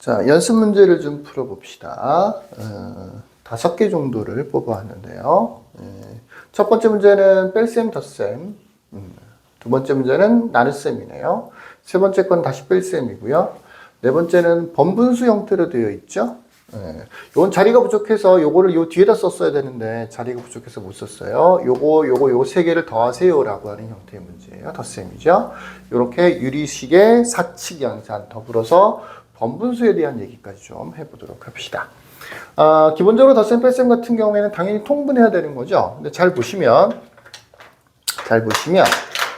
자, 연습 문제를 좀 풀어봅시다. 5개 정도를 뽑아왔는데요. 첫 번째 문제는 뺄셈, 덧셈. 두 번째 문제는 나눗셈이네요. 세 번째 건 다시 뺄셈이고요. 네 번째는 번분수 형태로 되어 있죠. 요건 자리가 부족해서 요거를 요 뒤에다 썼어야 되는데 자리가 부족해서 못 썼어요. 요 세 개를 더하세요라고 하는 형태의 문제예요. 덧셈이죠. 요렇게 유리식의 사칙 양산 더불어서 번분수에 대한 얘기까지 좀 해보도록 합시다. 기본적으로 덧셈 뺄셈 같은 경우에는 당연히 통분해야 되는 거죠. 근데 잘 보시면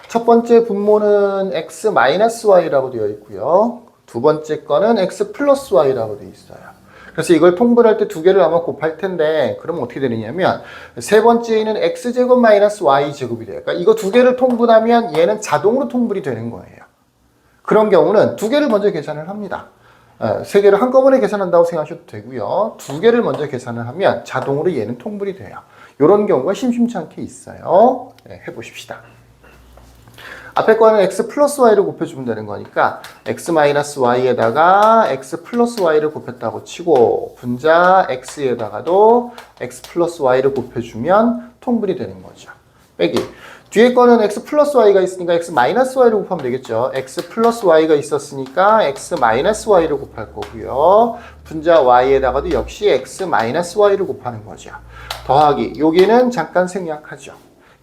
첫 번째 분모는 x-y라고 되어 있고요. 두 번째 거는 x 플러스 y라고 되어 있어요. 그래서 이걸 통분할 때 두 개를 아마 곱할 텐데, 그러면 어떻게 되느냐면, 세 번째는 x제곱 마이너스 y제곱이 돼요. 그러니까 이거 두 개를 통분하면 얘는 자동으로 통분이 되는 거예요. 그런 경우는 두 개를 먼저 계산을 합니다. 세 개를 한꺼번에 계산한다고 생각하셔도 되고요. 두 개를 먼저 계산을 하면 자동으로 얘는 통분이 돼요. 이런 경우가 심심치 않게 있어요. 해보십시다. 앞에 거는 x 플러스 y를 곱해주면 되는 거니까 x 마이너스 y에다가 x 플러스 y를 곱했다고 치고 분자 x에다가도 x 플러스 y를 곱해주면 통분이 되는 거죠. 빼기. 뒤에 거는 x 플러스 y가 있으니까 x 마이너스 y를 곱하면 되겠죠. x 플러스 y가 있었으니까 x 마이너스 y를 곱할 거고요. 분자 y에다가도 역시 x 마이너스 y를 곱하는 거죠. 더하기. 여기는 잠깐 생략하죠.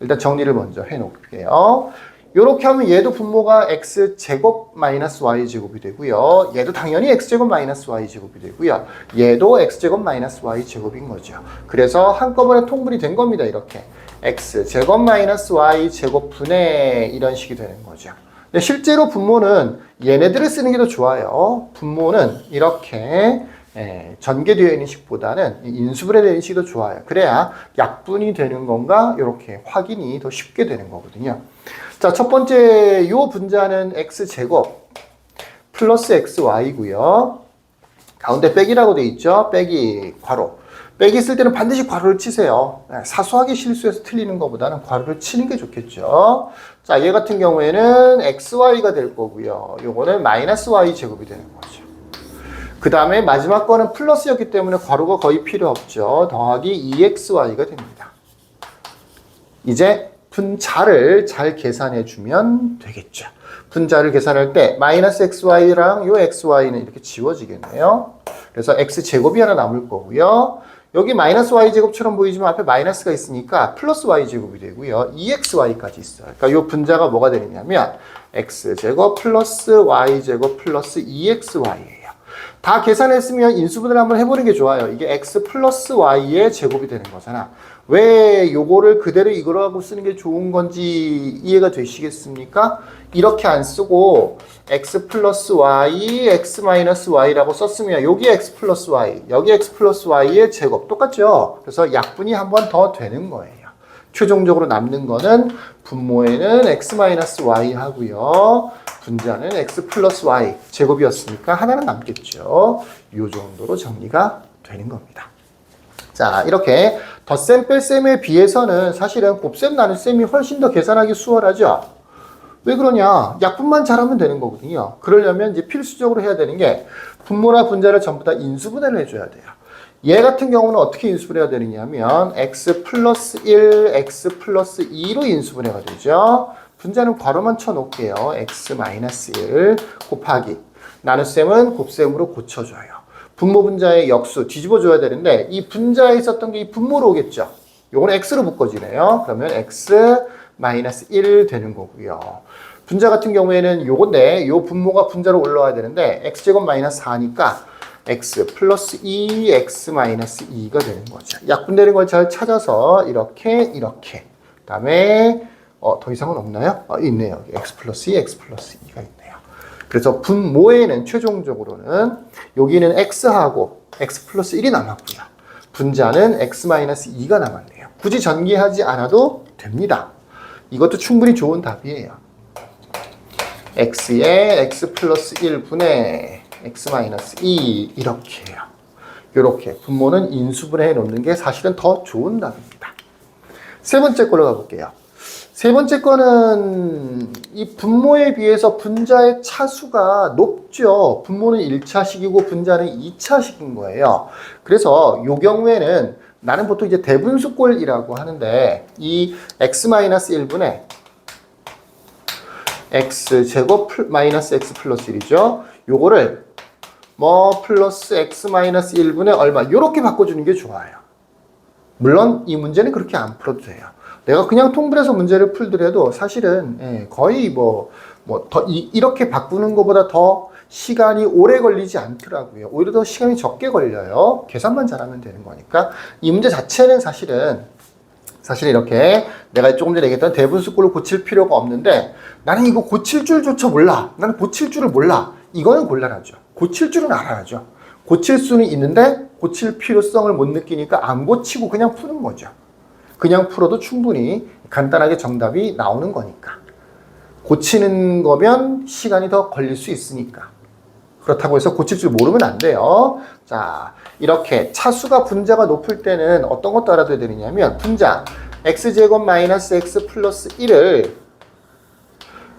일단 정리를 먼저 해놓을게요. 이렇게 하면 얘도 분모가 x제곱 마이너스 y제곱이 되고요. 얘도 당연히 x제곱 마이너스 y제곱이 되고요. 얘도 x제곱 마이너스 y제곱인 거죠. 그래서 한꺼번에 통분이 된 겁니다. 이렇게. x제곱 마이너스 y제곱 분의 이런 식이 되는 거죠. 근데 실제로 분모는 얘네들을 쓰는 게 더 좋아요. 분모는 이렇게 전개되어 있는 식보다는 인수분해 되는 식이 더 좋아요. 그래야 약분이 되는 건가 이렇게 확인이 더 쉽게 되는 거거든요. 자, 첫 번째 요 분자는 x제곱 플러스 xy고요. 가운데 빼기라고 돼 있죠. 빼기 괄호. 빼기 쓸 때는 반드시 괄호를 치세요. 사소하게 실수해서 틀리는 것보다는 괄호를 치는 게 좋겠죠. 자, 얘 같은 경우에는 xy가 될 거고요. 요거는 마이너스 y제곱이 되는 거죠. 그 다음에 마지막 거는 플러스였기 때문에 괄호가 거의 필요 없죠. 더하기 2xy가 됩니다. 이제 분자를 잘 계산해 주면 되겠죠. 분자를 계산할 때 마이너스 xy랑 요 xy는 이렇게 지워지겠네요. 그래서 x제곱이 하나 남을 거고요. 여기 마이너스 y제곱처럼 보이지만 앞에 마이너스가 있으니까 플러스 y제곱이 되고요. 2xy까지 있어요. 그러니까 요 분자가 뭐가 되느냐면 x제곱 플러스 y제곱 플러스 2xy예요. 다 계산했으면 인수분해를 한번 해보는 게 좋아요. 이게 x 플러스 y의 제곱이 되는 거잖아. 왜 요거를 그대로 이거라고 쓰는 게 좋은 건지 이해가 되시겠습니까? 이렇게 안 쓰고 x 플러스 y, x 마이너스 y라고 썼으면 여기 x 플러스 y, 여기 x 플러스 y의 제곱 똑같죠? 그래서 약분이 한 번 더 되는 거예요. 최종적으로 남는 거는 분모에는 x 마이너스 y 하고요. 분자는 x 플러스 y 제곱이었으니까 하나는 남겠죠. 이 정도로 정리가 되는 겁니다. 자, 이렇게 덧셈 뺄셈에 비해서는 사실은 곱셈 나눗셈이 훨씬 더 계산하기 수월하죠. 왜 그러냐? 약분만 잘하면 되는 거거든요. 그러려면 이제 필수적으로 해야 되는 게 분모나 분자를 전부 다 인수분해를 해줘야 돼요. 얘 같은 경우는 어떻게 인수분해가 되느냐면 x 플러스 1, x 플러스 2로 인수분해가 되죠. 분자는 괄호만 쳐놓을게요. x 마이너스 1 곱하기 나눗셈은 곱셈으로 고쳐줘요. 분모 분자의 역수 뒤집어줘야 되는데 이 분자에 있었던 게 이 분모로 오겠죠. 요거는 x로 묶어지네요. 그러면 x 마이너스 1 되는 거고요. 분자 같은 경우에는 요건데 요 분모가 분자로 올라와야 되는데 x제곱 마이너스 4니까 x 플러스 2, x 마이너스 2가 되는 거죠. 약분되는 걸 잘 찾아서 이렇게 그 다음에 더 이상은 없나요? 있네요. x 플러스 2, x 플러스 2가 있네요. 그래서 분모에는 최종적으로는 여기는 x하고 x 플러스 1이 남았고요. 분자는 x 마이너스 2가 남았네요. 굳이 전개하지 않아도 됩니다. 이것도 충분히 좋은 답이에요. x에 x 플러스 1분의 x 마이너스 2 이렇게 해요. 이렇게 분모는 인수분해 놓는 게 사실은 더 좋은 답입니다. 세 번째 걸로 가볼게요. 세 번째 거는 이 분모에 비해서 분자의 차수가 높죠. 분모는 1차식이고 분자는 2차식인 거예요. 그래서 이 경우에는 나는 보통 이제 대분수꼴이라고 하는데 이 x-1분의 x제곱 마이너스 x 플러스 1이죠. 요거를 뭐 플러스 x-1분의 얼마 이렇게 바꿔주는 게 좋아요. 물론 이 문제는 그렇게 안 풀어도 돼요. 내가 그냥 통분해서 문제를 풀더라도 사실은 거의 이렇게 바꾸는 것보다 더 시간이 오래 걸리지 않더라고요. 오히려 더 시간이 적게 걸려요. 계산만 잘하면 되는 거니까. 이 문제 자체는 사실은 이렇게 내가 조금 전에 얘기했던 대분수꼴을 고칠 필요가 없는데 나는 이거 고칠 줄조차 몰라. 나는 고칠 줄을 몰라. 이거는 곤란하죠. 고칠 줄은 알아야죠. 고칠 수는 있는데 고칠 필요성을 못 느끼니까 안 고치고 그냥 푸는 거죠. 그냥 풀어도 충분히 간단하게 정답이 나오는 거니까. 고치는 거면 시간이 더 걸릴 수 있으니까. 그렇다고 해서 고칠 줄 모르면 안 돼요. 자, 이렇게 차수가 분자가 높을 때는 어떤 것도 알아둬야 되느냐면 분자 x제곱 마이너스 x 플러스 1을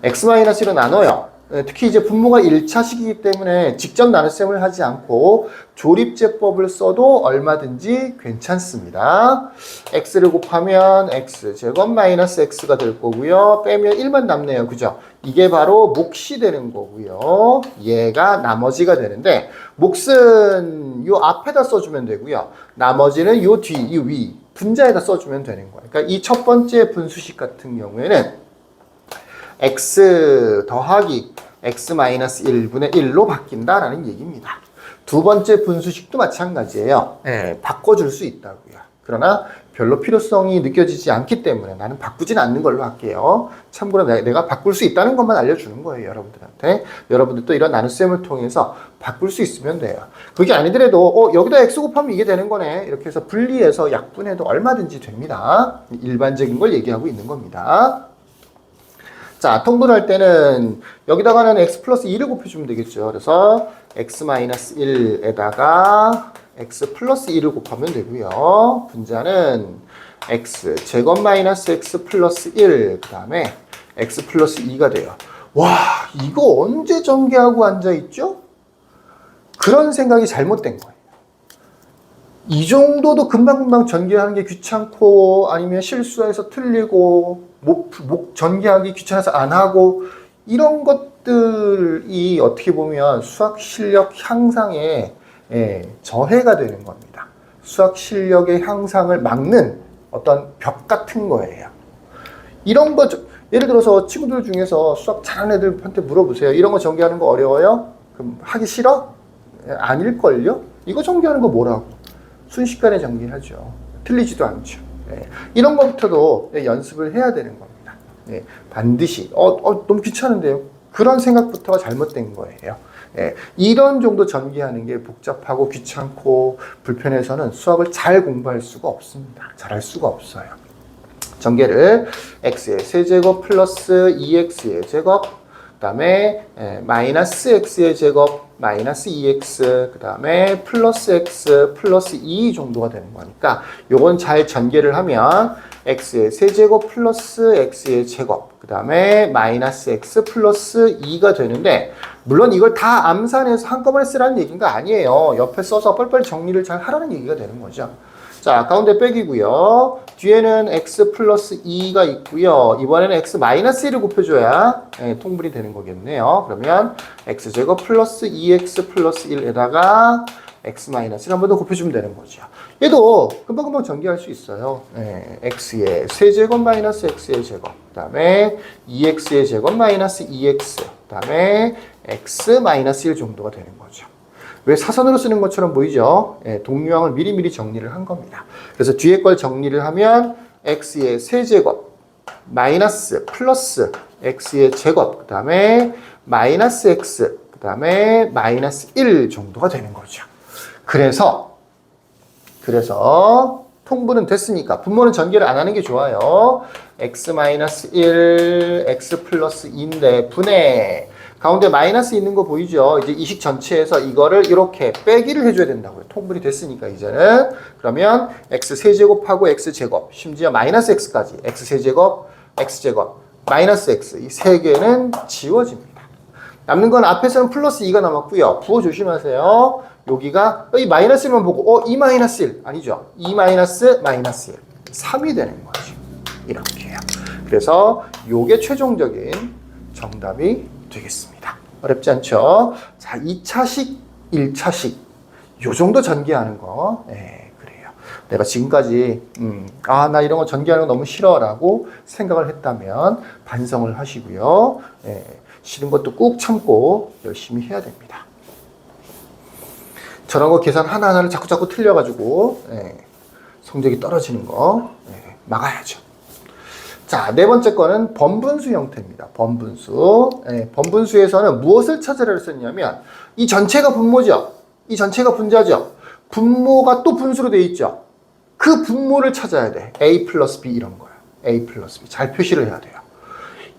x-1로 나눠요. 특히 이제 분모가 1차식이기 때문에 직접 나눗셈을 하지 않고 조립제법을 써도 얼마든지 괜찮습니다. x를 곱하면 x제곱 마이너스 x가 될 거고요. 빼면 1만 남네요. 그죠? 이게 바로 몫이 되는 거고요. 얘가 나머지가 되는데 몫은 요 앞에다 써주면 되고요. 나머지는 요 뒤, 이 위, 분자에다 써주면 되는 거예요. 그러니까 이 첫 번째 분수식 같은 경우에는 x 더하기 x-1분의 1로 바뀐다라는 얘기입니다. 두 번째 분수식도 마찬가지예요. 바꿔줄 수 있다고요. 그러나 별로 필요성이 느껴지지 않기 때문에 나는 바꾸진 않는 걸로 할게요. 참고로 내가 바꿀 수 있다는 것만 알려주는 거예요, 여러분들한테. 여러분들도 이런 나눗셈을 통해서 바꿀 수 있으면 돼요. 그게 아니더라도 여기다 x 곱하면 이게 되는 거네. 이렇게 해서 분리해서 약분해도 얼마든지 됩니다. 일반적인 걸 얘기하고 있는 겁니다. 자, 통분할 때는 여기다가는 x 플러스 2를 곱해주면 되겠죠. 그래서 x-1에다가 x 플러스 2를 곱하면 되고요. 분자는 x 제곱 마이너스 x 플러스 1, 그 다음에 x 플러스 2가 돼요. 와, 이거 언제 전개하고 앉아있죠? 그런 생각이 잘못된 거예요. 이 정도도 금방금방 전개하는 게 귀찮고 아니면 실수해서 틀리고 전개하기 귀찮아서 안 하고 이런 것들이 어떻게 보면 수학 실력 향상에 저해가 되는 겁니다. 수학 실력의 향상을 막는 어떤 벽 같은 거예요. 이런 거 예를 들어서 친구들 중에서 수학 잘하는 애들한테 물어보세요. 이런 거 전개하는 거 어려워요? 그럼 하기 싫어? 아닐걸요? 이거 전개하는 거 뭐라고? 순식간에 전개하죠. 틀리지도 않죠. 이런 것부터도 연습을 해야 되는 겁니다. 반드시 너무 귀찮은데요. 그런 생각부터가 잘못된 거예요. 이런 정도 전개하는 게 복잡하고 귀찮고 불편해서는 수학을 잘 공부할 수가 없습니다. 잘할 수가 없어요. 전개를 x의 세제곱 플러스 2x의 제곱, 그 다음에 마이너스 x의 제곱 마이너스 2x, 그 다음에 플러스 x 플러스 2 정도가 되는 거니까 요건 잘 전개를 하면 x의 세제곱 플러스 x의 제곱, 그 다음에 마이너스 x 플러스 2가 되는데 물론 이걸 다 암산해서 한꺼번에 쓰라는 얘기가 아니에요. 옆에 써서 빨리빨리 정리를 잘 하라는 얘기가 되는 거죠. 자, 가운데 빼기고요. 뒤에는 x 플러스 2가 있고요. 이번에는 x 마이너스 1을 곱해줘야 통분이 되는 거겠네요. 그러면 x제곱 플러스 2x 플러스 1에다가 x 마이너스 1 한 번 더 곱해주면 되는 거죠. 얘도 금방금방 전개할 수 있어요. x의 세제곱 마이너스 x의 제곱, 그 다음에 2x의 제곱 마이너스 2x, 그 다음에 x 마이너스 1 정도가 되는 거죠. 왜 사선으로 쓰는 것처럼 보이죠? 동류항을 미리미리 정리를 한 겁니다. 그래서 뒤에 걸 정리를 하면 x의 세제곱 마이너스 플러스 x의 제곱, 그 다음에 마이너스 x, 그 다음에 마이너스 1 정도가 되는 거죠. 그래서 통분은 됐으니까 분모는 전개를 안 하는 게 좋아요. x-1, x 플러스 2인데 분해 가운데 마이너스 있는 거 보이죠? 이제 이 식 전체에서 이거를 이렇게 빼기를 해줘야 된다고요. 통분이 됐으니까 이제는. 그러면 x 세제곱하고 x 제곱, 심지어 마이너스 x까지 x 세제곱 x제곱, 마이너스 x 이 세 개는 지워집니다. 남는 건 앞에서는 플러스 2가 남았고요. 부호 조심하세요. 여기가 이 마이너스 1만 보고 2 마이너스 1 아니죠. 2 마이너스 마이너스 1 3이 되는 거죠. 이렇게요. 그래서 요게 최종적인 정답이 되겠습니다. 어렵지 않죠? 자, 2차식, 1차식 요 정도 전개하는 거 그래요. 내가 지금까지 나 이런 거 전개하는 거 너무 싫어 라고 생각을 했다면 반성을 하시고요. 싫은 것도 꾹 참고 열심히 해야 됩니다. 저런 거 계산 하나하나를 자꾸 틀려가지고 성적이 떨어지는 거 막아야죠. 자, 네 번째 거는 번분수 형태입니다. 번분수. 번분수에서는 무엇을 찾으라고 썼냐면 이 전체가 분모죠. 이 전체가 분자죠. 분모가 또 분수로 되어 있죠. 그 분모를 찾아야 돼. A 플러스 B 이런 거예요. A 플러스 B. 잘 표시를 해야 돼요.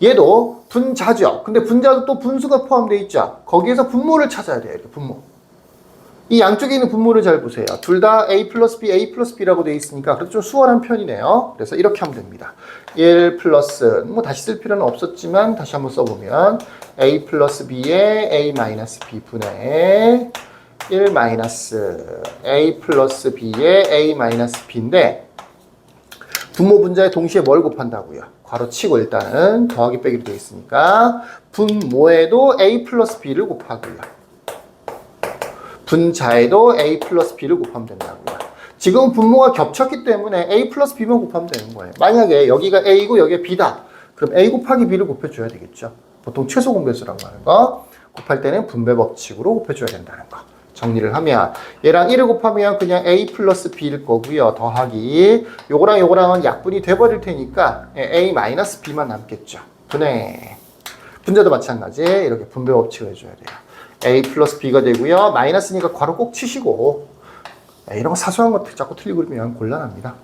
얘도 분자죠. 근데 분자도 또 분수가 포함되어 있죠. 거기에서 분모를 찾아야 돼요. 이렇게 분모. 이 양쪽에 있는 분모를 잘 보세요. 둘 다 A 플러스 B라고 되어 있으니까 그래도 좀 수월한 편이네요. 그래서 이렇게 하면 됩니다. 1 플러스, 뭐 다시 쓸 필요는 없었지만 다시 한번 써보면 A 플러스 B에 A 마이너스 B 분의 1 마이너스 A 플러스 B에 A 마이너스 B인데 분모 분자에 동시에 뭘 곱한다고요? 괄호 치고 일단은 더하기 빼기로 되어 있으니까 분모에도 A 플러스 B를 곱하고요. 분자에도 A 플러스 B를 곱하면 된다고요. 지금 분모가 겹쳤기 때문에 A 플러스 B만 곱하면 되는 거예요. 만약에 여기가 A고 여기가 B다. 그럼 A 곱하기 B를 곱해줘야 되겠죠. 보통 최소 공배수라고 하는 거. 곱할 때는 분배 법칙으로 곱해줘야 된다는 거. 정리를 하면 얘랑 1을 곱하면 그냥 A 플러스 B일 거고요. 더하기 요거랑 요거랑은 약분이 돼버릴 테니까 A 마이너스 B만 남겠죠. 분해. 분자도 마찬가지 이렇게 분배 법칙을 해줘야 돼요. A 플러스 B가 되고요. 마이너스니까 괄호 꼭 치시고 이런 거 사소한 것들 자꾸 틀리고 그러면 곤란합니다.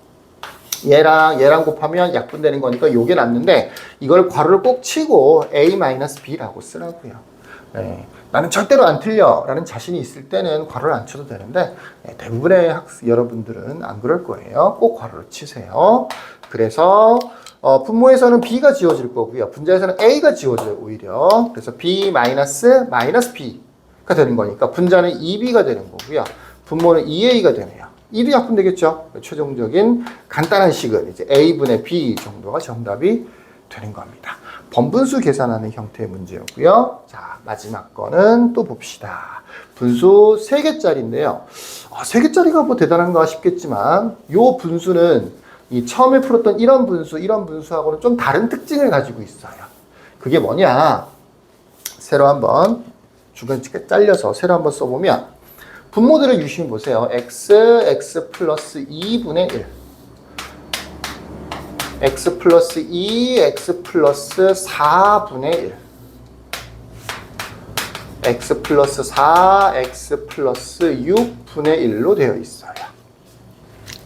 얘랑 곱하면 약분되는 거니까 요게 남는데 이걸 괄호를 꼭 치고 A 마이너스 B라고 쓰라고요. 나는 절대로 안 틀려 라는 자신이 있을 때는 괄호를 안 쳐도 되는데 대부분의 여러분들은 안 그럴 거예요. 꼭 괄호를 치세요. 그래서 분모에서는 B가 지워질 거고요. 분자에서는 A가 지워져요, 오히려. 그래서 B 마이너스 B가 되는 거니까 분자는 2B가 되는 거고요. 분모는 2A가 되네요. 2도 약분되겠죠. 최종적인 간단한 식은 이제 A분의 B 정도가 정답이 되는 겁니다. 번분수 계산하는 형태의 문제였고요. 자, 마지막 거는 또 봅시다. 분수 3개짜리인데요. 3개짜리가 뭐 대단한가 싶겠지만 요 분수는 이 처음에 풀었던 이런 분수하고는 좀 다른 특징을 가지고 있어요. 그게 뭐냐? 새로 한번 중간에 잘려서 새로 한번 써보면 분모들을 유심히 보세요. x 플러스 2분의 1 x 플러스 2, x 플러스 4분의 1 x 플러스 4, x 플러스 6분의 1로 되어 있어요.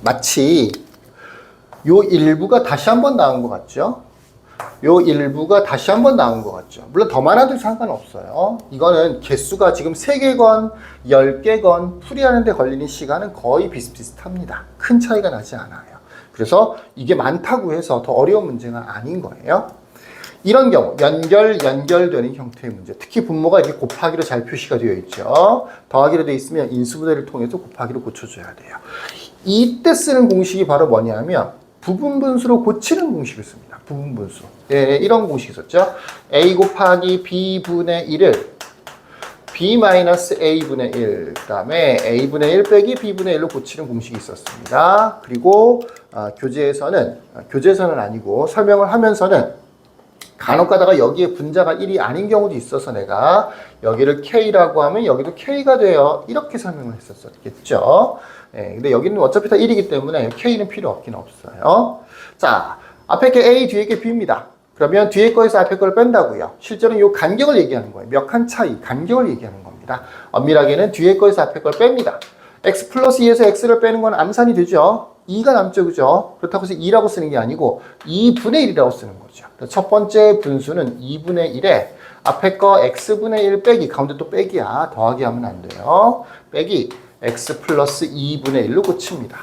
마치 요 일부가 다시 한번 나온 것 같죠? 요 일부가 다시 한번 나온 것 같죠? 물론 더 많아도 상관없어요. 이거는 개수가 지금 3개건 10개건 풀이하는 데 걸리는 시간은 거의 비슷비슷합니다. 큰 차이가 나지 않아요. 그래서 이게 많다고 해서 더 어려운 문제가 아닌 거예요. 이런 경우 연결되는 형태의 문제, 특히 분모가 이렇게 곱하기로 잘 표시가 되어 있죠. 더하기로 되어 있으면 인수분해를 통해서 곱하기로 고쳐줘야 돼요. 이때 쓰는 공식이 바로 뭐냐면 부분분수로 고치는 공식을 씁니다. 부분분수. 이런 공식이 있었죠. A 곱하기 B분의 1을 B 마이너스 A분의 1, 그 다음에 A분의 1 빼기 B분의 1로 고치는 공식이 있었습니다. 그리고 교재에서는 아니고 설명을 하면서는 간혹 가다가 여기에 분자가 1이 아닌 경우도 있어서 내가 여기를 K라고 하면 여기도 K가 돼요. 이렇게 설명을 했었겠죠. 근데 여기는 어차피 다 1이기 때문에 K는 필요 없긴 없어요. 자, 앞에 게 A, 뒤에 게 B입니다. 그러면 뒤에 거에서 앞에 거를 뺀다고요. 실제로는 이 간격을 얘기하는 거예요. 몇 칸 차이, 간격을 얘기하는 겁니다. 엄밀하게는 뒤에 거에서 앞에 걸 뺍니다. X 플러스 2에서 X를 빼는 건 암산이 되죠. 2가 남죠, 그죠? 그렇다고 해서 2라고 쓰는 게 아니고 2분의 1이라고 쓰는 거죠. 첫 번째 분수는 2분의 1에 앞에 거 X분의 1 빼기, 가운데 또 빼기야. 더하기 하면 안 돼요. 빼기 X 플러스 2분의 1로 고칩니다.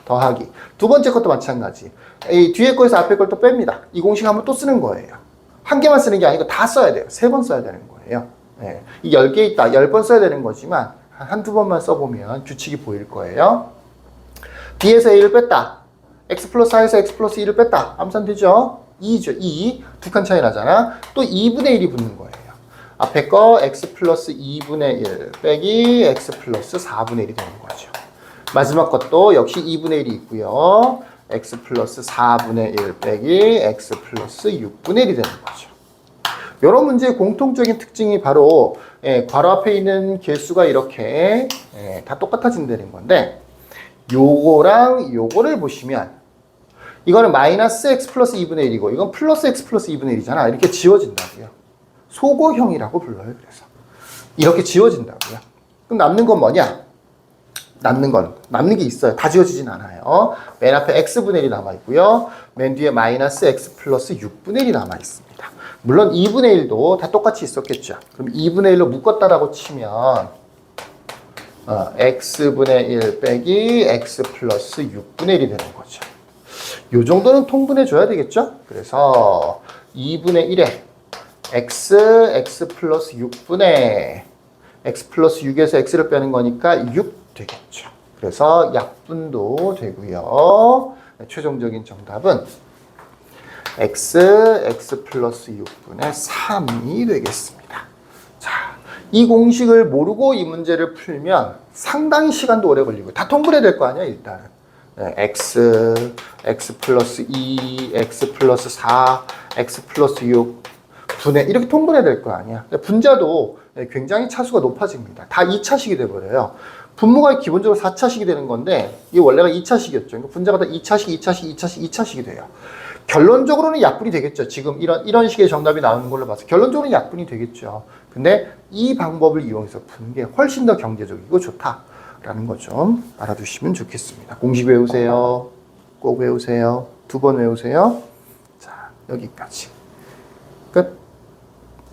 더하기. 두 번째 것도 마찬가지. 이 뒤에 거에서 앞에 걸 또 뺍니다. 이 공식 한번 또 쓰는 거예요. 한 개만 쓰는 게 아니고 다 써야 돼요. 3번 써야 되는 거예요. 예. 이 10개 있다. 10번 써야 되는 거지만 한두 번만 써보면 규칙이 보일 거예요. B에서 A를 뺐다. X 플러스 4에서 X 플러스 2를 뺐다. 암산되죠? 2죠. 2. 두 칸 차이 나잖아. 또 2분의 1이 붙는 거예요. 앞에 거 X 플러스 2분의 1 빼기 X 플러스 4분의 1이 되는 거죠. 마지막 것도 역시 2분의 1이 있고요. X 플러스 4분의 1 빼기 X 플러스 6분의 1이 되는 거죠. 이런 문제의 공통적인 특징이 바로 괄호 앞에 있는 개수가 이렇게 다 똑같아진다는 건데, 요거랑 요거를 보시면 이거는 마이너스 x 플러스 2분의 1이고 이건 플러스 x 플러스 2분의 1이잖아. 이렇게 지워진다고요. 소거형이라고 불러요. 그래서 이렇게 지워진다고요. 그럼 남는 건 뭐냐? 남는 게 있어요. 다 지워지진 않아요. 맨 앞에 x분의 1이 남아있고요. 맨 뒤에 마이너스 x 플러스 6분의 1이 남아있습니다. 물론 2분의 1도 다 똑같이 있었겠죠. 그럼 2분의 1로 묶었다라고 치면 x분의 1 빼기 x 플러스 6분의 1이 되는 거죠. 요 정도는 통분해 줘야 되겠죠? 그래서 2분의 1에 x 플러스 6분의 x 플러스 6에서 x를 빼는 거니까 6 되겠죠. 그래서 약분도 되고요. 최종적인 정답은 x 플러스 6분의 3이 되겠습니다. 자, 이 공식을 모르고 이 문제를 풀면 상당히 시간도 오래 걸리고 다 통분해야 될 거 아니야 일단은. x 플러스 2, x 플러스 4, x 플러스 6 분해 이렇게 통분해야 될 거 아니야. 분자도 굉장히 차수가 높아집니다. 다 2차식이 돼버려요. 분모가 기본적으로 4차식이 되는 건데 이게 원래가 2차식이었죠. 그러니까 분자가 다 2차식이 돼요. 결론적으로는 약분이 되겠죠. 지금 이런 식의 정답이 나오는 걸로 봐서 결론적으로는 약분이 되겠죠. 근데 이 방법을 이용해서 푸는 게 훨씬 더 경제적이고 좋다라는 거 좀 알아두시면 좋겠습니다. 공식 외우세요. 꼭 외우세요. 2번 외우세요. 자, 여기까지. 끝.